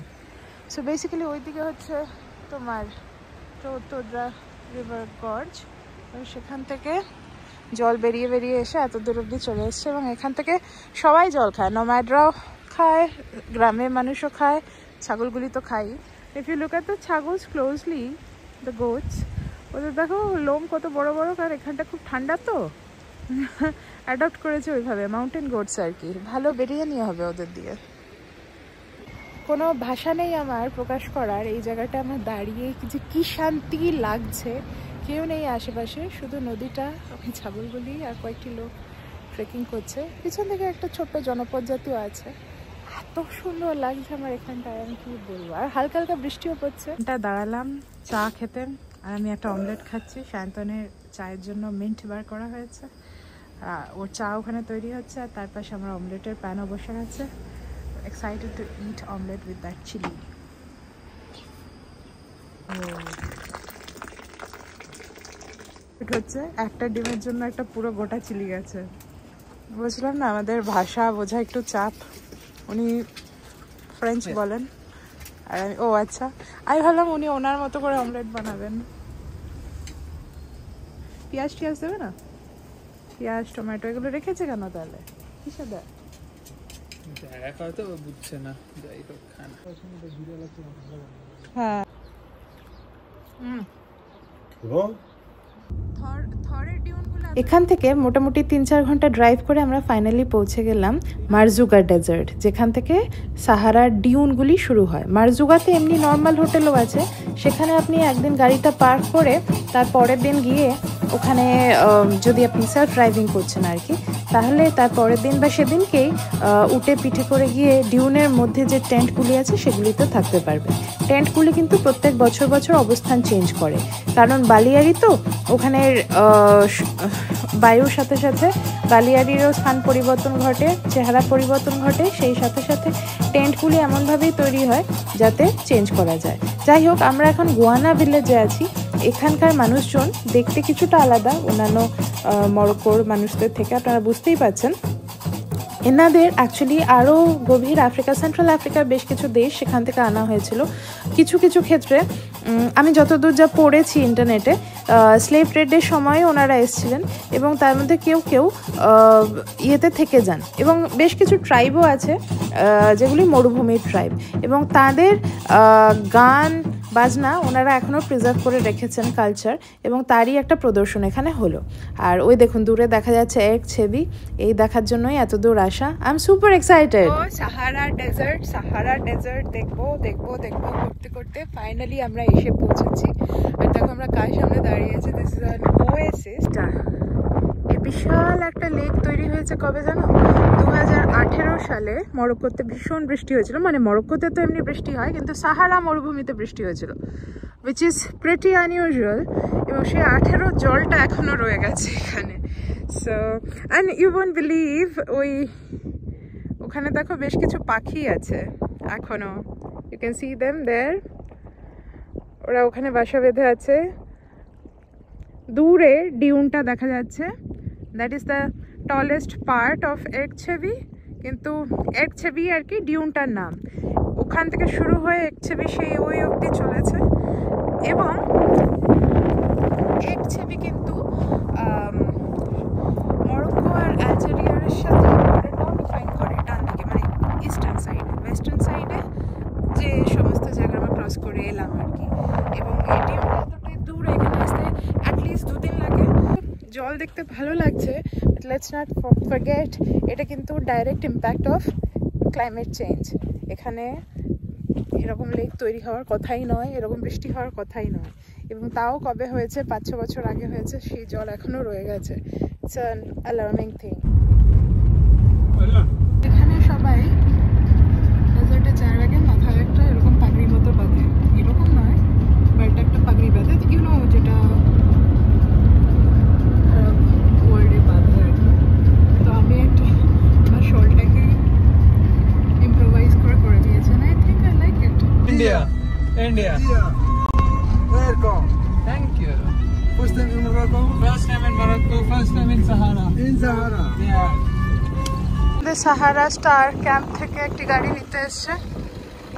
সো বেসিক্যালি ওইদিকে হচ্ছে তোমার তোদরা রিভার গর্জ, সেখান থেকে জল বেরিয়ে এসে এত দূর অব্দি চলে এসছে এবং এখান থেকে সবাই জল খায়। নোম্যাডরাও খায়, গ্রামের মানুষও খায়, ছাগলগুলি তো খাই। If you look at the ছাগলস closely, the goats, ওদের দেখো লোম কত বড় বড়, কারণ এখানটা খুব ঠান্ডা তো অ্যাডপ্ট করেছে ওইভাবে, মাউন্টেন গোটস আর কি। ভালো বেরিয়ে নিয়ে হবে ওদের দিয়ে। কোনো ভাষা নেই আমার প্রকাশ করার, এই জায়গাটা আমার দাঁড়িয়ে যে কি শান্তি লাগছে। কেউ নেই আশেপাশে, শুধু নদীটা, আমি ছাগলগুলি আর কয়েকটি লোক ট্রেকিং করছে। পিছন থেকে একটা ছোট্ট জনপদ জাতীয় আছে। এত সুন্দর লাগছে আমার এখানটায়, আমি কি বলবো। আর হালকা হালকা বৃষ্টিও পড়ছে। এটা দাঁড়ালাম চা খেতে, আর আমি একটা অমলেট খাচ্ছি। সায়ন্তনের চায়ের জন্য মিন্ট বার করা হয়েছে, ওর চা ওখানে তৈরি হচ্ছে, আর তার পাশে আমার অমলেটের প্যানও বসে আছে। Excited to eat omelette with that chili. এটা হচ্ছে একটা ডিমের জন্য একটা পুরো গোটা চিলি গেছে। বুঝলাম না, আমাদের ভাষা বোঝা একটু চাপ। উনি ফ্রেঞ্চ বলেন, আর আমি ও আচ্ছা, আমি ভাবলাম উনি ওনার মতো করে অমলেট বানাবেন। পেঁয়াজ টিয়াজ দেবে না? পেঁয়াজ টমেটো এগুলো রেখেছে কেন তাহলে? কিসে দেয়? বুঝছে না, যাই হোক খানা। হ্যাঁ এখান থেকে মোটামুটি 3-4 ঘন্টা ড্রাইভ করে আমরা ফাইনালি পৌঁছে গেলাম মারজুগা ডেজার্ট, যেখান থেকে সাহারার ডিউনগুলি শুরু হয়। মারজুগাতে এমনি নর্মাল হোটেলও আছে, সেখানে আপনি একদিন গাড়িটা পার্ক করে তার পরের দিন গিয়ে ওখানে যদি আপনি সেলফ ড্রাইভিং করছেন আর কি, তাহলে তার পরের দিন বা সেদিনকেই উঠে পিঠে করে গিয়ে ডিউনের মধ্যে যে টেন্টগুলি আছে সেগুলিতে থাকতে পারবে। টেন্টগুলি কিন্তু প্রত্যেক বছর বছর অবস্থান চেঞ্জ করে, কারণ বালিয়াড়ি তো, ওখানের বায়ুর সাথে সাথে বালিয়াড়িরও স্থান পরিবর্তন ঘটে, চেহারা পরিবর্তন ঘটে, সেই সাথে সাথে টেন্টগুলি এমনভাবেই তৈরি হয় যাতে চেঞ্জ করা যায়। যাই হোক, আমরা এখন গুয়ানা ভিলেজে আছি। এখানকার মানুষজন দেখতে কিছুটা আলাদা অন্যান্য মরক্কোর মানুষদের থেকে, আপনারা বুঝতেই পারছেন। এনাদের অ্যাকচুয়ালি আরও গভীর আফ্রিকা, সেন্ট্রাল আফ্রিকার বেশ কিছু দেশ সেখান থেকে আনা হয়েছিল। কিছু কিছু ক্ষেত্রে আমি যতদূর যা পড়েছি ইন্টারনেটে, স্লেভ ট্রেডের সময় ওনারা এসেছিলেন, এবং তার মধ্যে কেউ কেউ ইয়েতে থেকে যান, এবং বেশ কিছু ট্রাইবও আছে যেগুলি মরুভূমির ট্রাইব, এবং তাদের গান বাজনা ওনারা এখনও প্রিজার্ভ করে রেখেছেন কালচার, এবং তারই একটা প্রদর্শন এখানে হলো। আর ওই দেখুন দূরে দেখা যাচ্ছে এক ছবি, এই দেখার জন্যই এত দূর আসা। I am super excited. Sahara desert দেখবো দেখবো দেখবো করতে করতে ফাইনালি আমরা এসে পৌঁছেছি। আর দেখো আমরা কার সামনে দাঁড়িয়ে আছি, দিস ইজ অ্যান ওয়েসিস। এই বিশাল একটা লেক তৈরি হয়েছে কবে জানো? 2018 সালে মরক্কোতে ভীষণ বৃষ্টি হয়েছিল। মানে মরক্কোতে তো এমনি বৃষ্টি হয়, কিন্তু সাহারা মরুভূমিতে বৃষ্টি হয়েছিল, উইচ ইজ প্রিটি আনইউজুয়াল। এবং সেই 18 জলটা এখনো রয়ে গেছে এখানে। So and you won't believe, ওখানে দেখো বেশ কিছু পাখি আছে এখনো, you can see them there. ওরা ওখানে বাসা বেঁধে আছে। দূরে ডিউনটা দেখা যাচ্ছে, that is the tallest part of Erg Chebbi. কিন্তু একছেবি আর কি ডিউনটার নাম। ওখান থেকে শুরু হয়ে একছেবি সেই ওই অবধি চলেছে। এবং একছেবি কিন্তু মরক্কো আর আলজেরিয়ার সাথে বর্ডারটাও ডিফাইন করে ডান দিকে, মানে ইস্টার্ন সাইডে। ওয়েস্টার্ন সাইডে যে সমস্ত জায়গা আমরা ক্রস করে এলাম আর কি। এবং এই ডিউনটা এতটাই দূর, এখানে আসতে অ্যাটলিস্ট 2 দিন লাগে। জল দেখতে ভালো লাগছে, বাট লেটস নট ফরগেট এটা কিন্তু direct impact of climate change. এখানে এরকম লেক তৈরি হওয়ার কথাই নয়, এরকম বৃষ্টি হওয়ার কথাই নয়। এবং তাও কবে হয়েছে, 5-6 বছর আগে হয়েছে, সেই জল এখনও রয়ে গেছে। It's an alarming thing. এখানে সবাই ডেজার্টে চায়ের আগে মাথায় একটা এরকম পাগড়ির মতো বাঁধে, এরকম নয় বাট একটা পাগড়ি বাঁধে, ইউনো যেটা ওয়ার্ল্ডে বাঁধে আর কি। তো আমি একটা আমার শলটাকে ইম্প্রোভাইজ করে দিয়েছি, I think I like it. India. Welcome. Thank you. First time in Morocco? First time in Morocco, first time in Sahara. In Sahara? Yeah. Sahara star camp থেকে একটি গাড়ি নিতে এসছে,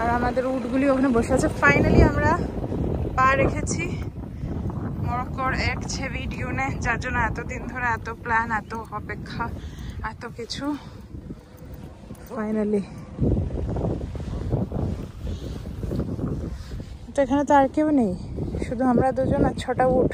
আর আমাদের উটগুলি ওখানে বসে আছে। ফাইনালি আমরা পা রেখেছি মরক্কোর একছেবি ডিউনে, যার জন্য এতদিন ধরে এত প্ল্যান, এত অপেক্ষা, এত কিছু। ফাইনালি এখানে তো আর কেউ নেই, শুধু আমরা দুজন আর 6টা উট।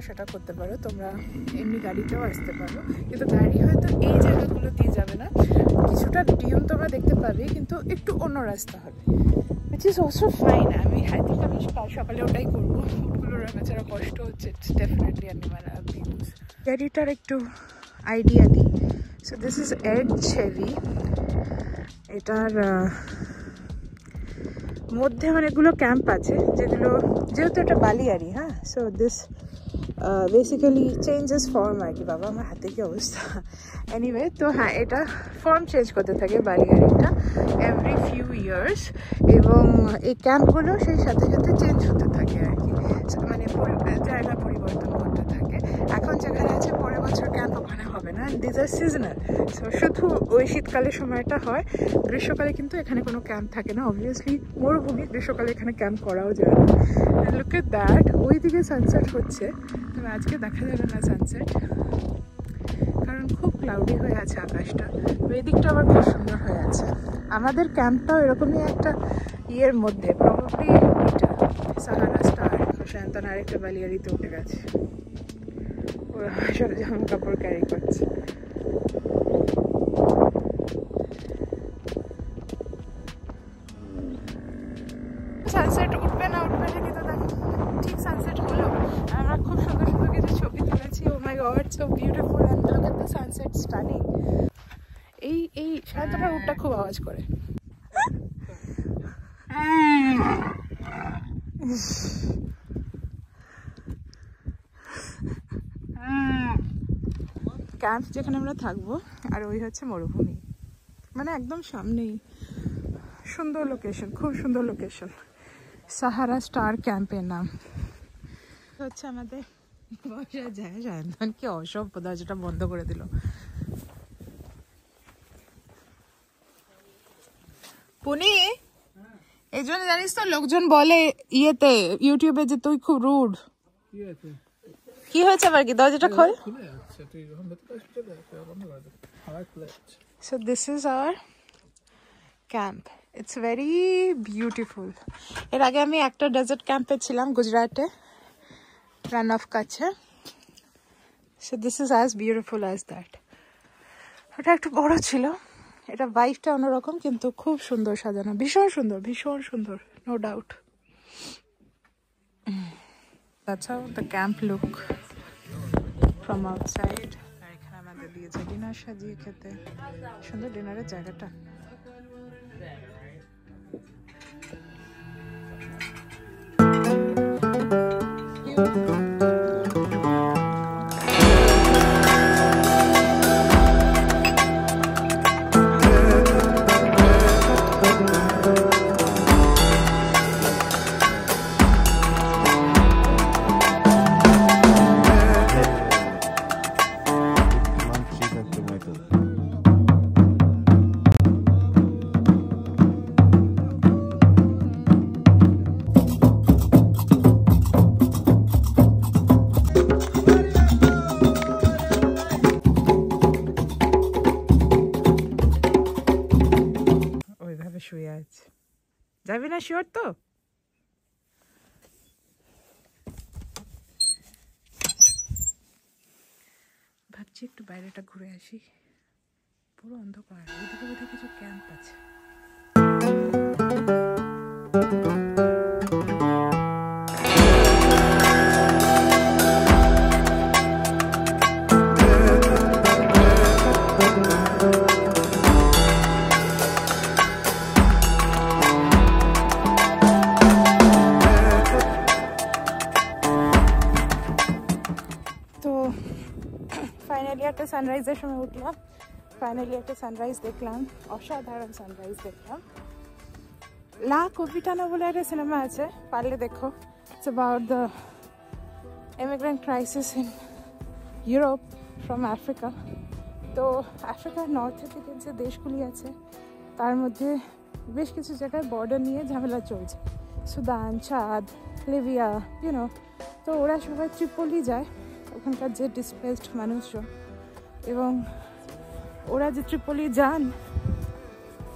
সেটা করতে পারো, তোমরা এমনি গাড়িতেও আসতে পারো, কিন্তু গাড়ি হয়তো এই জায়গাগুলো দিয়ে যাবে না, কিছুটা ডিউন তোমরা দেখতে পাবে কিন্তু একটু অন্য রাস্তা হবে, which is also fine. আমি কাল সকালে ওটাই করবো, উটগুলো রাখা ছাড়া কষ্ট হচ্ছে, ডেফিনেটলি অ্যানিমাল অ্যাবিউজ। গাড়িটার একটু আইডিয়া দিই। সো দিস ইজ এডচেরি, এটার মধ্যে অনেকগুলো ক্যাম্প আছে যেগুলো, যেহেতু এটা বালিয়ারি, হ্যাঁ, so this basically changes form আর কি। বাবা আমার হাতে কি অবস্থা, এনিওয়ে, তো হ্যাঁ এটা ফর্ম চেঞ্জ করতে থাকে বালিয়ারিটা এভরি ফিউ ইয়ার্স, এবং এই ক্যাম্পগুলো সেই সাথে সাথে চেঞ্জ হতে থাকে আর কি, মানে জায়গা পরিবর্তন করতে থাকে। এখন যেখানে আছে পরের বছর ক্যাম্প ওখানে হবে না, দিস আর সিজনাল, সো শুধু ওই শীতকালের সময়টা হয়, গ্রীষ্মকালে কিন্তু এখানে কোনো ক্যাম্প থাকে না। অবভিয়াসলি মরুভূমি, গ্রীষ্মকালে এখানে ক্যাম্প করাও যায় না। লুক এট দ্যাট, ওই দিকে সানসেট হচ্ছে, তবে আজকে দেখা যাবে না সানসেট, কারণ খুব ক্লাউডি হয়ে আছে আকাশটা। এই দিকটা আবার খুব সুন্দর হয়ে আছে। আমাদের ক্যাম্পটাও এরকমই একটা ইয়ের মধ্যে, প্রবাবলি এটা সাহারা স্টার, শান্তন আরেকটা বালিয়ারিতে উঠে গেছে, ওরা সব জামা কাপড় ক্যারি করছে। সানসেট উঠবে না কিন্তু ঠিক সানসেট হলো, আমরা খুব সুন্দর সুন্দর কিছু ছবি তুলেছি। Oh my god, so beautiful, and look at the sunset, stunning. এই শান্তনার উটটা খুব আওয়াজ করে। ক্যাম্প যেখানে আমরা থাকবো, আর ওই হচ্ছে মরুভূমি, মানে একদম সামনেই। সুন্দর লোকেশন, খুব সুন্দর লোকেশন, সাহারা স্টার ক্যাম্পের নাম। হচ্ছে আমাদের বসা যায়, শান্তন কি অসভ্য, দরজাটা বন্ধ করে দিল। পুনি, এই জন্য জানিস তো লোকজন বলে ইয়েতে ইউটিউবে যে তুই খুব রুড। কি হয়েছে আবার, কি দরজাটা খোল। So this is our camp. It's very beautiful. এর আগে আমি একটা ডেজার্ট ক্যাম্পে ছিলাম গুজরাটে, রান অফ কাছে। So this is as beautiful as that. এটা একটু বড় ছিল, এটা ভাইবটা অন্যরকম, কিন্তু খুব সুন্দর সাজানো, ভীষণ সুন্দর, ভীষণ সুন্দর, no doubt. That's how the camp look from outside. আর এখানে আমাদের দিয়েছে ডিনার সাজিয়ে খেতে, সুন্দর ডিনারের জায়গাটা। শিওর তো? ভাবছি একটু বাইরেটা ঘুরে আসি, পুরো অন্ধকার, ওইদিকে বোধহয় কিছু ক্যাম্প আছে। ফাইনালি একটা সানরাইজের সময় উঠলাম, ফাইনালি একটা সানরাইজ দেখলাম, অসাধারণ সানরাইজ দেখলাম। লা কপিটানো বলে একটা সিনেমা আছে, পারলে দেখো। It's about the immigrant crisis in Europe from Africa. তো আফ্রিকার নর্থের দিকে যে দেশগুলি আছে তার মধ্যে বেশ কিছু জায়গায় বর্ডার নিয়ে ঝামেলা চলছে, সুদান, চাঁদ, লিবিয়া, ইউনো। তো ওরা সবাই ট্রিপলি যায়, ওখানকার যে ডিসপ্লেসড মানুষজন, এবং ওরা যে ট্রিপলি যান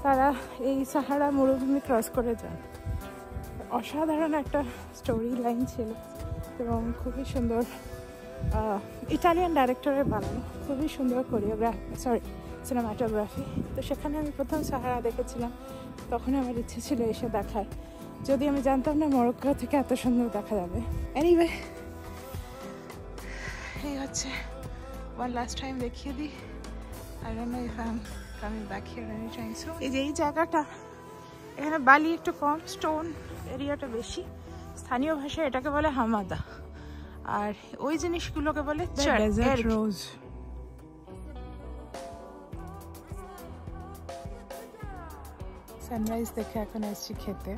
তারা এই সাহারা মরুভূমি ক্রস করে যান। অসাধারণ একটা স্টোরি লাইন ছিল এবং খুবই সুন্দর, ইটালিয়ান ডাইরেক্টরের বানানো, খুবই সুন্দর সিনেমাটোগ্রাফি। তো সেখানে আমি প্রথম সাহারা দেখেছিলাম, তখন আমার ইচ্ছে ছিল এসে দেখার, যদি আমি জানতাম না মরক্কো থেকে এত সুন্দর দেখা যাবে। এনিওয়ে, এই হচ্ছে one last time দেখিয়ে দিই। I don't know if I'm coming back here anytime soon. এই যে এই জায়গাটা, এখানে বালি একটু কম, স্টোন এরিয়াটা বেশি। স্থানীয় ভাষায় এটাকে বলে হামাদা, আর ওই জিনিসগুলোকে বলে ডেজার্ট রোজ। সানরাইজ দেখে এখন আসছি খেতে।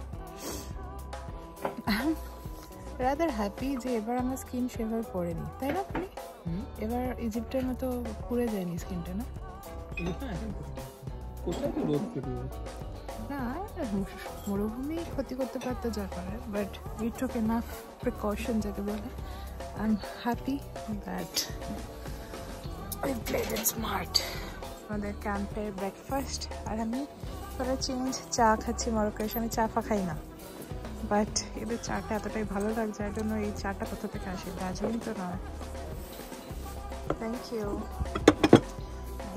রাদার হ্যাপি যে এবার আমার স্কিন সেভাবে পড়েনি, তাই না? আপনি এবার ইজিপ্টের মতো পুড়ে যায়নি স্কিনটা, না? না, মরুভূমি ক্ষতি করতে পারতো যা করে, but we took enough precaution যাকে বলে। I am happy that we played it smart. আমাদের ক্যাম্পের ব্রেকফাস্ট, আর আমি পরে চেঞ্জ চা খাচ্ছি। মরক্কো এসে আমি চা ফা খাই না, বাট এদের চাটা এতটাই ভালো লাগছে, যার জন্য এই চাটা কোথা থেকে আসে, দার্জিলিং তো নয়। Thank you.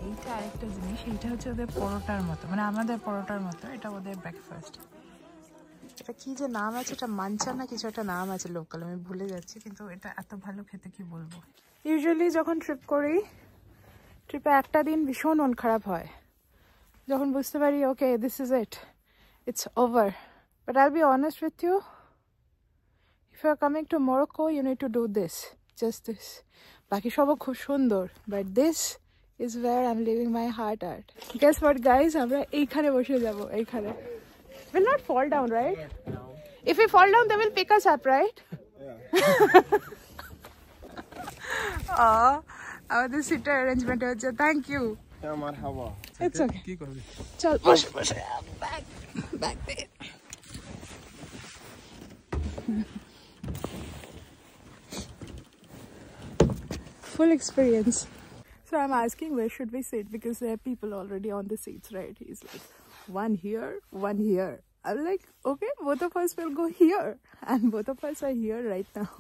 এইটা আরেকটা জিনিস, এইটা হচ্ছে ওদের পরোটার মতো, মানে আমাদের পরোটার মতো, এটা ওদের ব্রেকফাস্ট। এটা কি যে নাম আছে, এটা মাঞ্চা না কিছু একটা নাম আছে লোকাল, আমি ভুলে যাচ্ছি, কিন্তু এটা এত ভালো খেতে কি বলবো। ইউজুয়ালি যখন ট্রিপ করি, ট্রিপে একটা দিন ভীষণ মন খারাপ হয়, যখন বুঝতে পারি okay this is it, it's over. But I'll be honest with you, if you are coming to Morocco, you need to do this, just this. Baki shobo khub sundor, but this is where I'm leaving my heart at. Guess what, guys? Amra eikhane boshe jabo, eikhane. We'll not fall down, right? No. If we fall down, they will pick us up, right? Yeah. Our seater arrangement hoche. Thank you. Yeah, marhaba. It's okay. Ki korbe? Chal, boshe. Back there. Full experience. So I'm asking where should we sit, because there are people already on the seats, right? He's like, one here, one here. I'm like, okay, both of us will go here, and both of us are here right now.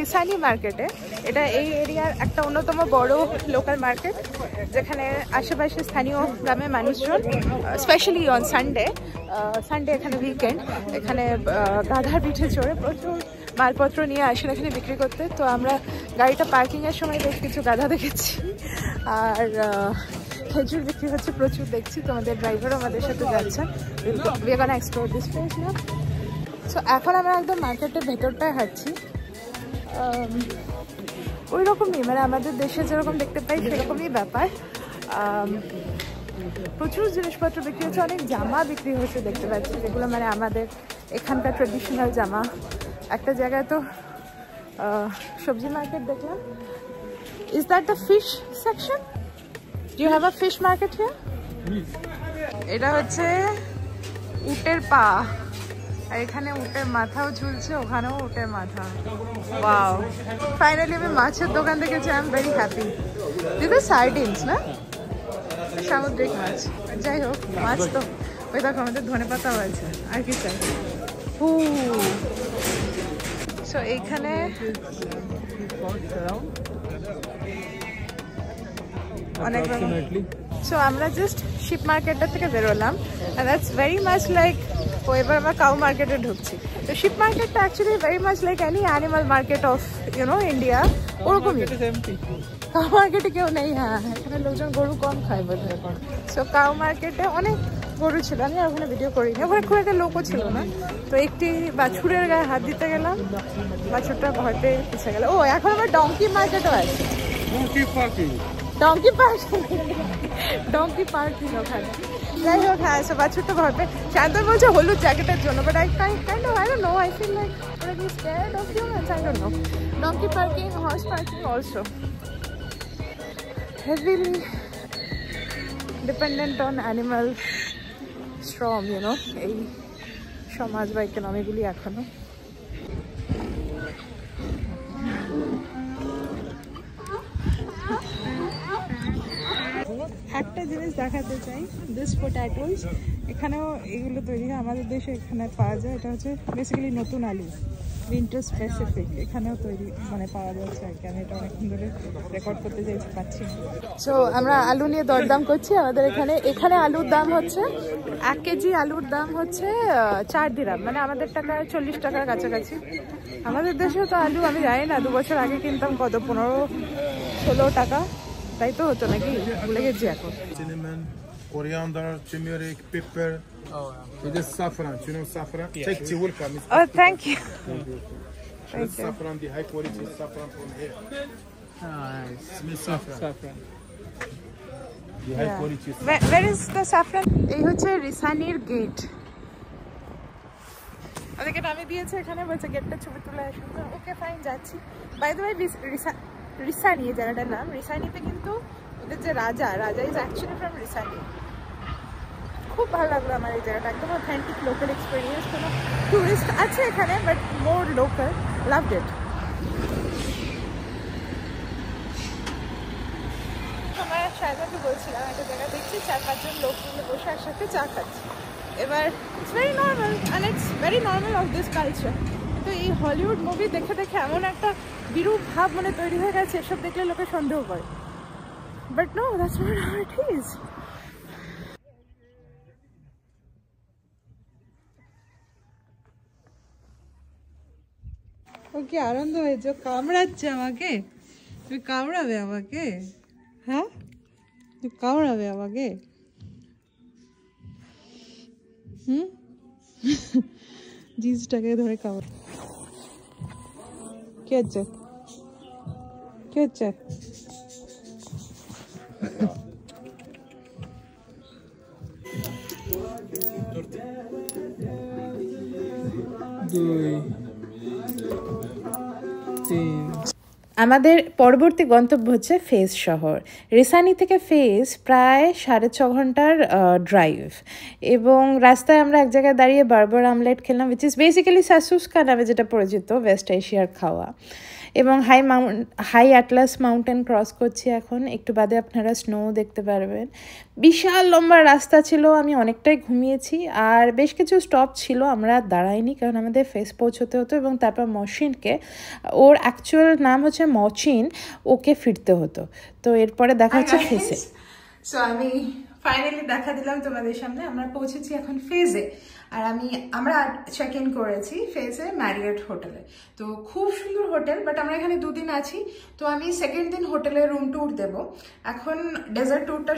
রিসানি মার্কেটে, এটা এই এরিয়ার একটা অন্যতম বড় local market, যেখানে আশেপাশে স্থানীয় গ্রামের মানুষজন, স্পেশালি অন সানডে এখানে উইকেন্ড, এখানে গাধার পিঠে চড়ে প্রচুর মালপত্র নিয়ে আসেন এখানে বিক্রি করতে। তো আমরা গাড়িটা পার্কিংয়ের সময় বেশ কিছু গাধা দেখেছি, আর খেজুর বিক্রি হচ্ছে প্রচুর দেখছি, তোমাদের ড্রাইভারও আমাদের সাথে যাচ্ছে। We are gonna explore this place now. So এখন আমরা একদম মার্কেটের ভেতরটায় হাঁটছি। ওই রকমই মানে আমাদের দেশে যেরকম দেখতে পাই সেরকমই ব্যাপার। প্রচুর জিনিসপত্র বিক্রি হচ্ছে, অনেক জামা বিক্রি হচ্ছে দেখতে পাচ্ছি, যেগুলো মানে আমাদের এখানকার ট্রেডিশনাল জামা। একটা জায়গায় তো সবজি মার্কেট দেখলাম। Is that the fish section? Do you have a fish market here? এটা হচ্ছে উটের পা, আর এখানে উটের মাথাও ঝুলছে, ওখানেও উটের মাথা। ওয়াও, ফাইনালি আমি মাছের দোকান দেখেছি। I am very happy. This is sardines না, সামুদ্রিক মাছ। যাই হোক, মাছ তো ওই দেখো আমাদের ধনেপাতাও আছে, আর কি চাই। সো এইখানে অনেক। সো আমরা জাস্ট শিপ মার্কেটটা থেকে বেরোলাম, and that's very much like এবার আমরা কাউ মার্কেটে ঢুকছি। তো শিপ মার্কেটটা actually very much like any animal market of India, ওরকমই। কাউ মার্কেটে কেউ নেই, হ্যাঁ এখানে লোকজন গরু কম খায় বোধ হয়। সো কাউ মার্কেটে অনেক গরু ছিল, আমি আর ওখানে ভিডিও করিনি, ওখানে খুব একটা লোকও ছিল না। তো একটি বাছুরের গায়ে হাত দিতে গেলাম, বাছুরটা ভয় পেয়ে পিছিয়ে গেল। ও এখন আমার ডঙ্কি মার্কেটও আছে, ডঙ্কি পার্কিং ওখানে। যাই হোক, হ্যাঁ সো বাছুরটা ভয় পেয়ে, শান্ত বলছে হলুদ জ্যাকেটের জন্য, but I don't know, I feel like he's scared of humans, I don't know. Donkey parking, horse parking also heavily dependent on animal strom, এই সমাজ বা ইকোনমিগুলি এখনো। একটা জিনিস দেখাতে চাই, দিস পটেটোস, এখানেও এগুলো তৈরি হয় আমাদের দেশে, এখানে পাওয়া যায়। এটা হচ্ছে বেসিক্যালি নতুন আলু, উইন্টার স্পেসিফিক, এখানেও তৈরি মানে পাওয়া যাচ্ছে আর কি। আমি এটা অনেকক্ষণ ধরে রেকর্ড করতে চাইছি, পাচ্ছি। সো আমরা আলু নিয়ে দরদাম করছি। আমাদের এখানে আলুর দাম হচ্ছে 1 কেজি আলুর দাম হচ্ছে 4 দিরহাম, মানে আমাদের টাকায় 40 টাকার কাছাকাছি। আমাদের দেশেও তো আলু আমি জানি না, 2 বছর আগে কিনতাম কত, 15-16 টাকা, তাই তো হতো নাকি, ভুলে গেছি এখন। Cinnamon, coriander, turmeric, pepper. It is saffron. You know saffron? Take tea, welcome. Oh, thank you. This saffron, the high quality saffron from here. Smell saffron. The high quality. Where is the saffron? এই হচ্ছে রিসানির gate. ওদেরকে নামে দিয়েছে এখানে, বলছে গেটটা ছবি তুলে আসুন। ওকে ফাইন, যাচ্ছি। বাই দ্য ওয়ে রিসানি এই জায়গাটার নাম। রিসানিতে কিন্তু ওদের যে রাজা ইজ অ্যাকচুয়ালি ফ্রম রিসানি। খুব ভালো লাগলো আমার এই জায়গাটা, একদম অথেন্টিক লোকাল এক্সপিরিয়েন্স। কোনো টুরিস্ট আছে এখানে, but more local, loved it. আমার সায়দাকে বলছিলাম একটা জায়গা দেখছি 4-5 জন লোক মিলে বসে একসাথে চা খাচ্ছি। এবার it's very normal, and it's very normal of this culture. কিন্তু এই হলিউড মুভি দেখে এমন একটা বিরূপ ভাব মানে তৈরি হয়ে গেছে, এসব দেখলে লোকে সন্দেহ করে। But no, that's not how it is. ও কি আনন্দ হয়েছে, কামড়াচ্ছে আমাকে। তুমি কামড়াবে আমাকে? হ্যাঁ, তুই কামড়াবে আমাকে? জিন্সটাকে ধরে কামড়। কি হচ্ছে? কি হচ্ছে? আমাদের পরবর্তী গন্তব্য হচ্ছে ফেজ শহর। রিসানি থেকে ফেজ প্রায় 6.5 ঘন্টার ড্রাইভ, এবং রাস্তায় আমরা এক জায়গায় দাঁড়িয়ে বার্বার আমলেট খেলাম, উইচ ইজ বেসিক্যালি সাসুস্কা নামে যেটা পরিচিত, ওয়েস্ট এশিয়ার খাওয়া। এবং হাই অ্যাটলাস মাউন্টেন ক্রস করছি এখন, একটু বাদে আপনারা স্নো দেখতে পারবেন। বিশাল লম্বা রাস্তা ছিল, আমি অনেকটাই ঘুমিয়েছি, আর বেশ কিছু স্টপ ছিল, আমরা দাঁড়াইনি কারণ আমাদের ফেস পৌঁছতে হতো, এবং তারপর মচিনকে, ওর অ্যাকচুয়াল নাম হচ্ছে মচিন, ওকে ফিরতে হতো। তো এরপরে দেখা হচ্ছে ফেসে। সো আমি ফাইনালি দেখা দিলাম তোমাদের সামনে, আমরা পৌঁছেছি এখন ফেজে। আর আমরা চেক ইন করেছি ফেজে ম্যারিয়ট হোটেলে। তো খুব সুন্দর হোটেল, বাট আমরা এখানে 2 দিন আছি, তো আমি সেকেন্ড দিন হোটেলের রুম ট্যুর দেব। এখন ডেজার্ট ট্যুরটা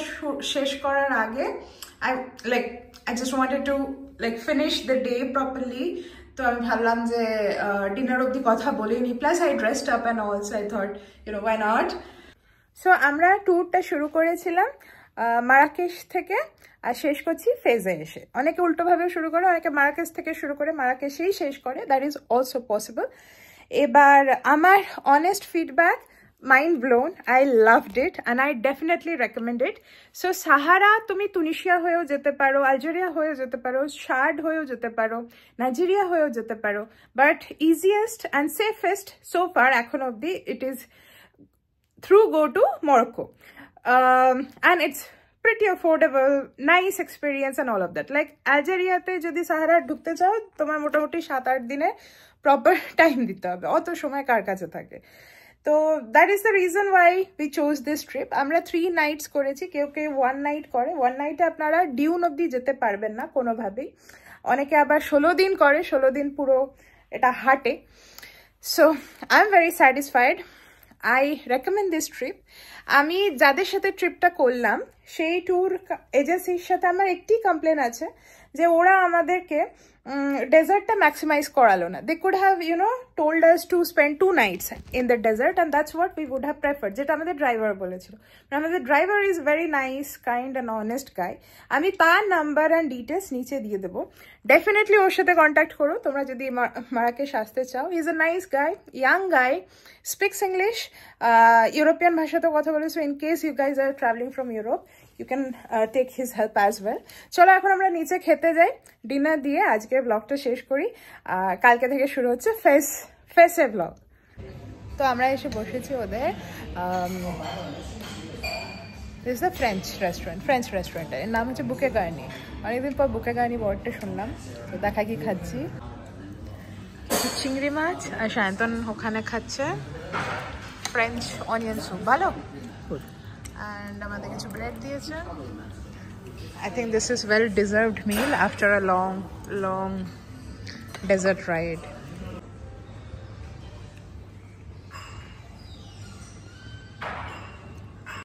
শেষ করার আগে I just wanted to finish the day properly. তো আমি ভাবলাম যে ডিনার অবধি কথা বলিনি, plus I dressed up and also I thought why not. So আমরা ট্যুরটা শুরু করেছিলাম মারাকেশ থেকে আর শেষ করছি ফেজে এসে। অনেকে উল্টোভাবে শুরু করে, অনেকে মারাকেশ থেকে শুরু করে মারাকেশেই শেষ করে, দ্যাট ইজ অলসো পসিবল। এবার আমার honest feedback, mind blown. I loved it and I definitely recommend it. So Sahara তুমি তুনিশিয়া হয়েও যেতে পারো, আলজেরিয়া হয়েও যেতে পারো, শার্ড হয়েও যেতে পারো, নাইজেরিয়া হয়েও যেতে পারো, but easiest and safest so far এখন অবধি it is through go to Morocco. And it's pretty affordable, nice experience and all of that. Like আলজেরিয়াতে যদি সাহারা ঢুকতে চাও তোমার মোটামুটি 7-8 দিনে প্রপার টাইম দিতে হবে, অত সময় কার কাছে থাকে। তো that is the reason why we chose this trip. আমরা 3 নাইটস করেছি, কেউ 1 নাইট করে। 1 নাইটে আপনারা ডিউন অবধি যেতে পারবেন না কোনোভাবেই, অনেকে আবার 16 দিন করে, 16 দিন পুরো এটা হাঁটে। So I am very satisfied, I recommend this trip. আমি যাদের সাথে ট্রিপটা করলাম সেই ট্যুর এজেন্সির সাথে আমার একটি কমপ্লেন আছে যে ওরা আমাদেরকে ডেজার্টটা ম্যাক্সিমাইজ করালো না। They could have told us to spend 2 nights in the desert and that's what we would have preferred, যেটা আমাদের ড্রাইভার বলেছিল। আমাদের driver is very nice, kind and honest গাই। আমি তার নাম্বার অ্যান্ড ডিটেলস নিচে দিয়ে দেবো, ডেফিনেটলি ওর সাথে কন্ট্যাক্ট করো তোমরা যদি মারাকেশ আসতে চাও। Is a nice guy, young guy, speaks English, European ভাষাতেও কথা বলে। So in case you guys are travelling from Europe you can take his help as well. চলো এখন আমরা নিচে খেতে যাই, ডিনার দিয়ে আজকের ব্লগটা শেষ করি। কালকে থেকে শুরু হচ্ছে ফেসে ব্লগ। তো আমরা এসে বসেছি ওদের দিস দ্য ফ্রেঞ্চ রেস্টুরেন্ট, এর নাম হচ্ছে বুকে গার্নি। অনেকদিন পর বুকে গার্নি ওয়ার্ডটা শুনলাম, তো দেখা কি খাচ্ছি, কিছু চিংড়ি মাছ, আর সায়ন্তন ওখানে খাচ্ছে ফ্রেঞ্চ অনিয়ন স্যুপ, ভালো। And আমাদের কিছু ব্রেড দিয়েছে। I think this is well deserved meal after a long desert ride.